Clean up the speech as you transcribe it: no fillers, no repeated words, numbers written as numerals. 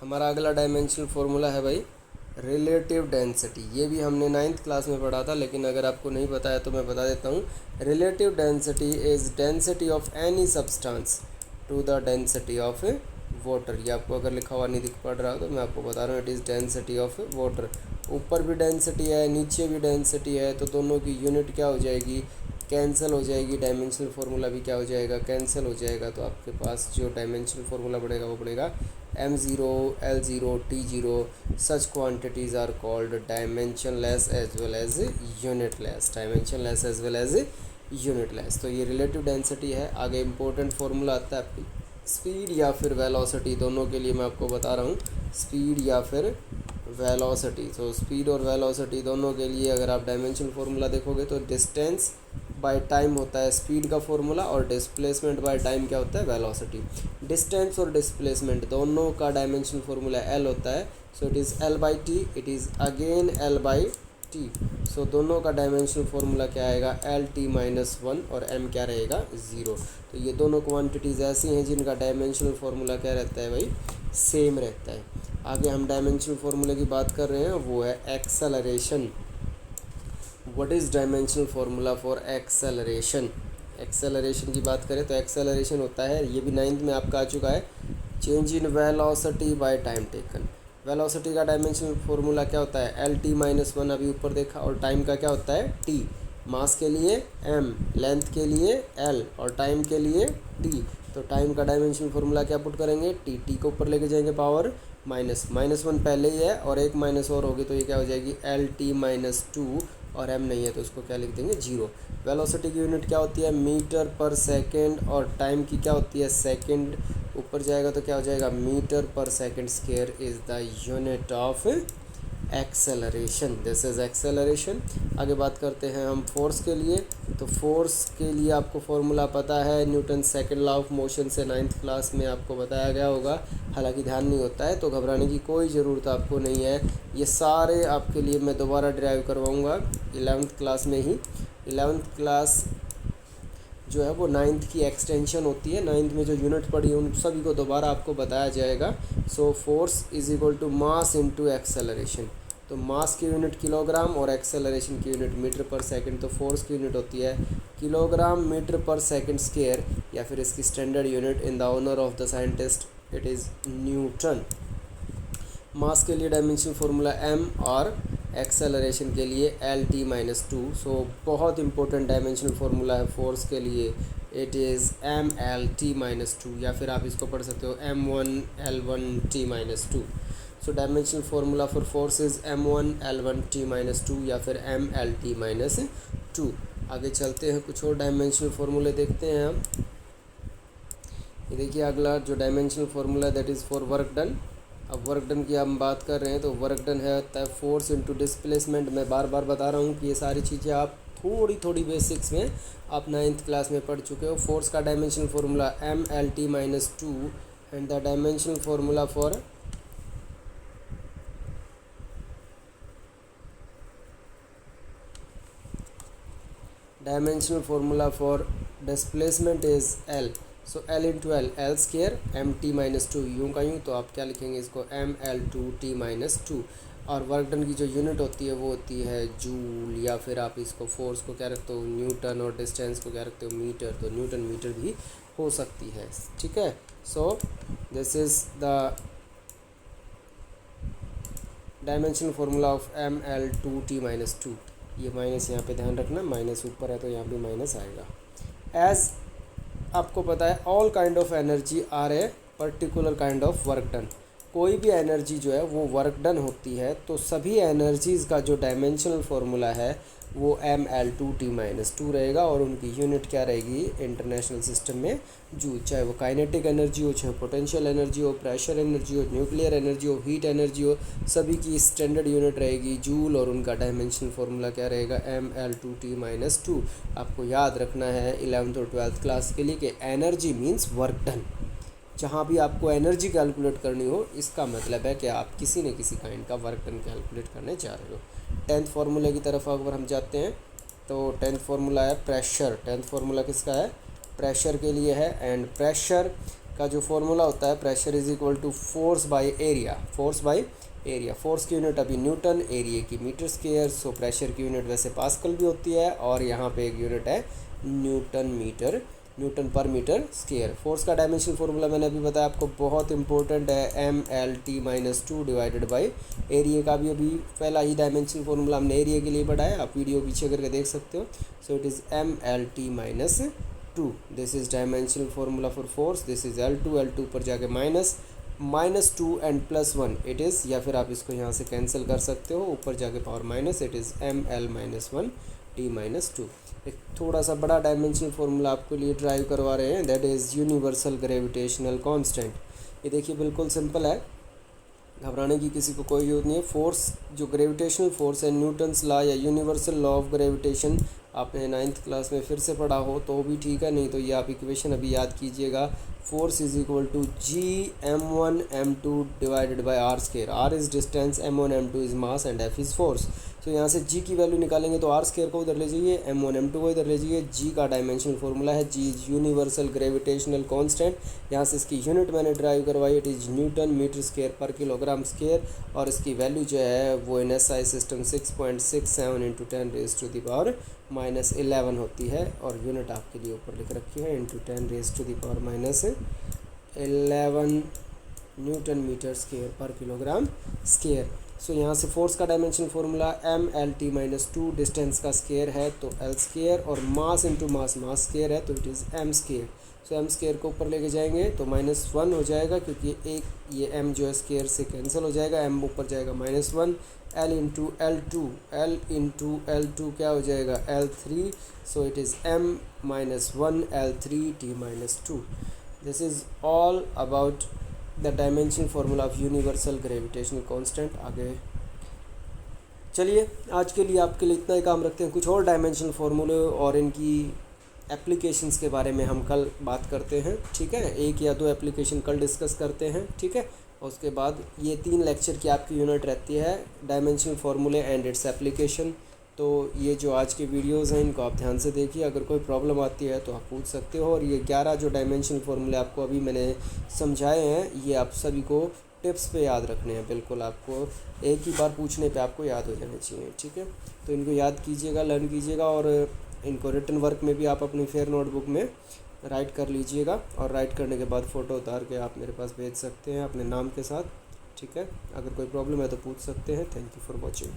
हमारा अगला dimensional formula है भाई रिलेटिव डेंसिटी। ये भी हमने 9th क्लास में पढ़ा था, लेकिन अगर आपको नहीं पता है तो मैं बता देता हूँ। Relative density is density of any substance to the density of water. ये आपको अगर लिखा हुआ नहीं दिख पड़ रहा तो मैं आपको बता रहा हूँ, it is density of water. ऊपर भी डेंसिटी है, नीचे भी डेंसिटी है, तो दोनों की यूनिट क्या हो जाएगी, कैंसिल हो जाएगी। डायमेंशनल फार्मूला भी क्या हो जाएगा, कैंसिल हो जाएगा। तो आपके पास जो डायमेंशनल फार्मूला पड़ेगा वो पड़ेगा m0, l0, t0 such quantities are called dimensionless as well as unitless। dimensionless as well as unitless। तो ये रिलेटिव डेंसिटी है। आगे इंपॉर्टेंट फार्मूला आता है आपकी स्पीड या फिर वेलोसिटी, दोनों के लिए मैं आपको बता रहा हूँ, स्पीड या फिर वेलोसिटी। तो स्पीड और वेलोसिटी दोनों के लिए अगर आप डायमेंशनल फार्मूला देखोगे तो डिस्टेंस बाय टाइम होता है स्पीड का फार्मूला, और डिस्प्लेसमेंट बाय टाइम क्या होता है, वेलोसिटी। डिस्टेंस और डिस्प्लेसमेंट दोनों का डायमेंशनल फार्मूला एल होता है। So it is L by T, it is again L by T. So दोनों का डायमेंशनल फार्मूला क्या आएगा, एल टी माइनस वन, और एम क्या रहेगा, ज़ीरो। तो ये दोनों क्वांटिटीज़ ऐसी हैं जिनका डायमेंशनल फार्मूला क्या रहता है भाई, सेम रहता है। आगे हम डायमेंशनल फार्मूले की बात कर रहे हैं, वो है acceleration. What is dimensional formula for acceleration. Acceleration की बात करें तो एक्सेलरेशन होता है, ये भी 9th में आपका आ चुका है, change in velocity by time taken. Velocity का डायमेंशनल फार्मूला क्या होता है, एल टी माइनस वन, अभी ऊपर देखा, और टाइम का क्या होता है, टी। मास के लिए एम, लेंथ के लिए एल, और टाइम के लिए टी। तो टाइम का डायमेंशनल फार्मूला क्या पुट करेंगे, टी। टी को ऊपर लेके जाएंगे पावर माइनस, माइनस वन पहले ही है, और एक माइनस और होगी तो ये क्या हो जाएगी, एल टी माइनस टू, और एम नहीं है तो उसको क्या लिख देंगे, जीरो। वेलोसिटी की यूनिट क्या होती है, मीटर पर सेकेंड, और टाइम की क्या होती है, सेकेंड। ऊपर जाएगा तो क्या हो जाएगा, मीटर पर second square is the unit of acceleration. This is acceleration. आगे बात करते हैं हम फोर्स के लिए। तो फोर्स के लिए आपको फॉर्मूला पता है, Newton second law of motion से 9th क्लास में आपको बताया गया होगा। हालांकि ध्यान नहीं होता है तो घबराने की कोई ज़रूरत आपको नहीं है, ये सारे आपके लिए मैं दोबारा ड्राइव करवाऊँगा 11th क्लास में ही। 11th क्लास जो है वो 9th की एक्सटेंशन होती है, 9th में जो यूनिट पड़ी उन सभी को दोबारा आपको बताया जाएगा। So force is equal to mass into acceleration. तो मास की यूनिट किलोग्राम और एक्सेलरेशन की यूनिट मीटर पर सेकंड। तो फोर्स की यूनिट होती है किलोग्राम मीटर पर सेकंड स्क्वायर, या फिर इसकी standard unit in the honour of the scientist it is Newton. Mass के लिए डायमेंशनल फार्मूला m, और एक्सेलरेशन के लिए L T minus two. So बहुत इंपॉर्टेंट डायमेंशनल फार्मूला है फोर्स के लिए, it is M L T minus two, या फिर आप इसको पढ़ सकते हो M one L one T minus two. So dimensional formula for force is M one L one T minus two, या फिर M L T minus two. आगे चलते हैं, कुछ और डायमेंशनल फार्मूले देखते हैं हम। ये देखिए अगला जो dimensional formula that is for work done. अब वर्क डन की हम बात कर रहे हैं तो वर्क डन है फोर्स इनटू डिस्प्लेसमेंट। मैं बार बार बता रहा हूँ कि ये सारी चीज़ें आप थोड़ी थोड़ी बेसिक्स में आप 9th क्लास में पढ़ चुके हो। फोर्स का dimensional formula M L T minus two, and the dimensional formula for displacement is L. So L into L, L square M T minus two, यूँ का यूँ, तो आप क्या लिखेंगे इसको, M L two T minus two. और work done की जो यूनिट होती है वो होती है जूल, या फिर आप इसको फोर्स को क्या रखते हो, न्यूटन, और डिस्टेंस को क्या रखते हो, मीटर। तो न्यूटन मीटर भी हो सकती है, ठीक है। So this is the dimensional formula of M L two T minus two. ये माइनस यहाँ पे ध्यान रखना, माइनस ऊपर है तो यहाँ भी माइनस आएगा। एज आपको पता है all kind of energy are a particular kind of work done. कोई भी एनर्जी जो है वो वर्क डन होती है, तो सभी एनर्जीज़ का जो डायमेंशनल फार्मूला है वो M L two T minus two रहेगा, और उनकी यूनिट क्या रहेगी इंटरनेशनल सिस्टम में, जूल। चाहे वो काइनेटिक एनर्जी हो, चाहे पोटेंशियल एनर्जी हो, प्रेशर एनर्जी हो, न्यूक्लियर एनर्जी हो, हीट एनर्जी हो, सभी की स्टैंडर्ड यूनिट रहेगी जूल, और उनका डायमेंशनल फार्मूला क्या रहेगा, M L two T minus two. आपको याद रखना है 11th और 12th क्लास के लिए कि एनर्जी मीन्स वर्क डन। जहाँ भी आपको एनर्जी कैलकुलेट करनी हो, इसका मतलब है कि आप किसी न किसी काइंड का वर्क डन कैलकुलेट करने जा रहे हो। 10th फार्मूले की तरफ अगर हम जाते हैं तो 10th फार्मूला है प्रेशर। 10th फार्मूला किसका है, प्रेशर के लिए है। एंड प्रेशर का जो फॉर्मूला होता है, pressure is equal to force by area, force by area. Force की यूनिट अभी न्यूटन, एरिया की मीटर स्क्वायर, सो प्रेशर की यूनिट वैसे पास्कल भी होती है और यहाँ पे एक यूनिट है न्यूटन पर मीटर स्क्वायर। फोर्स का डायमेंशन फॉर्मूला मैंने अभी बताया आपको, बहुत इंपॉर्टेंट है, MLT-2 डिवाइडेड बाई एरिया का भी अभी पहला ही डायमेंशन फॉर्मूला हमने एरिया के लिए पढ़ा है, आप वीडियो पीछे करके देख सकते हो। सो it is MLT-2, this is dimensional formula for force, this is L2 पर जाके -2 एंड +1 इट इज़, या फिर आप इसको यहाँ से कैंसिल कर सकते हो, ऊपर जाके power minus, it is ML-1T-2। एक थोड़ा सा बड़ा डायमेंशनल फार्मूला आपके लिए ड्राइव करवा रहे हैं, that is universal gravitational constant. ये देखिए बिल्कुल सिंपल है, घबराने की किसी को कोई ज़रूरत नहीं है। फोर्स जो ग्रेविटेशनल फोर्स है, न्यूटन्स लॉ या यूनिवर्सल लॉ ऑफ ग्रेविटेशन आपने 9th क्लास में फिर से पढ़ा हो तो भी ठीक है, नहीं तो ये आप इक्वेशन अभी याद कीजिएगा। Force is equal to G(m1m2) divided by r square. r is distance, m1 m2 is mass and f is force. तो यहाँ से g की वैल्यू निकालेंगे तो r स्क्वायर को उधर ले जाइए, m1 m2 को इधर ले जाइए। g का डायमेंशनल फार्मूला है, g is universal gravitational constant. यहाँ से इसकी यूनिट मैंने ड्राइव करवाई, it is newton metre square per kilogram square, और इसकी वैल्यू जो है वो इन SI सिस्टम 6.67 × 10⁻11 होती है, और यूनिट आपके लिए ऊपर लिख रखी है, × 10⁻11 Newton metre square per kilogram square. सो यहाँ से फोर्स का डायमेंशन फार्मूला MLT-2, डिस्टेंस का स्क्वायर है तो L स्क्वायर, और मास इंटू मास स्क्वायर है तो it is M square. So M square को ऊपर लेके जाएंगे तो -1 हो जाएगा, क्योंकि एक ये M जो है स्क्वायर से कैंसिल हो जाएगा, M ऊपर जाएगा -1, L इंटू L2 क्या हो जाएगा L3, so it is M-1 L3T-2। This is all about the dimension formula of universal gravitational constant. आगे चलिए, आज के लिए आपके लिए इतना ही काम रखते हैं। कुछ और डायमेंशनल फार्मूले और इनकी एप्लीकेशंस के बारे में हम कल बात करते हैं, ठीक है। 1 या 2 एप्लीकेशन कल डिस्कस करते हैं, ठीक है। उसके बाद ये 3 लेक्चर की आपकी यूनिट रहती है, डायमेंशनल फार्मूले एंड इट्स एप्लीकेशन। तो ये जो आज के वीडियोस हैं इनको आप ध्यान से देखिए, अगर कोई प्रॉब्लम आती है तो आप पूछ सकते हो। और ये 11 जो डायमेंशनल फार्मूले आपको अभी मैंने समझाए हैं, ये आप सभी को टिप्स पे याद रखने हैं, बिल्कुल आपको एक ही बार पूछने पे आपको याद हो जाने चाहिए, ठीक है। तो इनको याद कीजिएगा, लर्न कीजिएगा, और इनको रिटन वर्क में भी आप अपनी फेयर नोटबुक में राइट कर लीजिएगा, और राइट करने के बाद फ़ोटो उतार के आप मेरे पास भेज सकते हैं अपने नाम के साथ, ठीक है। अगर कोई प्रॉब्लम है तो पूछ सकते हैं। Thank you for watching.